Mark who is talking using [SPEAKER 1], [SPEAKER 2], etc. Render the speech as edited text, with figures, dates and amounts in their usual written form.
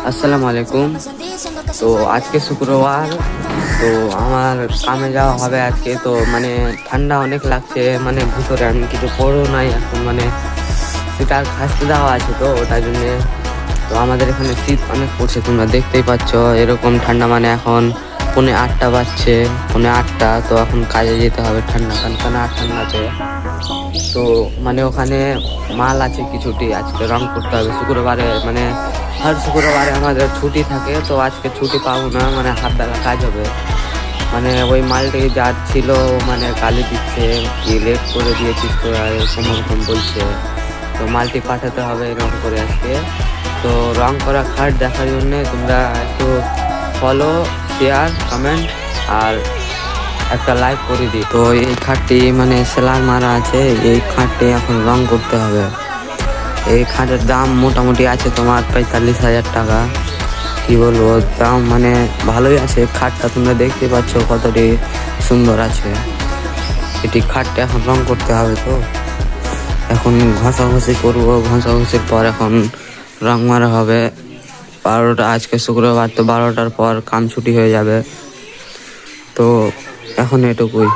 [SPEAKER 1] আসসালামু আলাইকুম। তো আজকে শুক্রবার, তো আমার কামে যাওয়া হবে আজকে। তো মানে ঠান্ডা অনেক লাগছে, মানে ভিতরে আমি কিছু পড়ো নাই এখন, মানে সেটা খাসতে দেওয়া আছে তো ওটার জন্যে। তো আমাদের এখানে শীত অনেক পড়ছে, তোমরা দেখতেই পাচ্ছ এরকম ঠান্ডা। মানে এখন 8:30 বাজছে, 8:30। তো এখন কাজে যেতে হবে ঠান্ডা কানকানা ঠান্ডাতে। তো মানে ওখানে মাল আছে কিছুটি, আজকে রং করতে হবে শুক্রবারে। মানে হর শুক্রবারে আমাদের ছুটি থাকে, তো আজকে ছুটি পাবো না, মানে হাফ বেলা কাজ হবে। মানে ওই মালটি যা ছিল মানে গালি দিচ্ছে, কি লেট করে দিয়েছিস তোরা, এরকম ওরকম বলছে। তো মালটি পাঠাতে হবে রং করে আজকে। তো রং করা খাট দেখার জন্য তোমরা একটু ফলো, শেয়ার, কমেন্ট আর একটা লাইক করে দিই। তো এই খাটটি মানে সেলার মারা আছে, এই খাটটি এখন রং করতে হবে। এই খাটের দাম মোটামুটি আছে তোমার 45,000 টাকা। কি বলবো, দাম মানে ভালোই আছে। খাটটা তোমরা দেখতে পাচ্ছ কতটি সুন্দর আছে। এটি খাটটা এখন রং করতে হবে। তো এখন ঘষাঘষি করবো, ঘষাঘষির পর এখন রং মারা হবে। 12টা, আজকে শুক্রবার, তো 12টার পর কাম ছুটি হয়ে যাবে। তো এখন এটুকুই।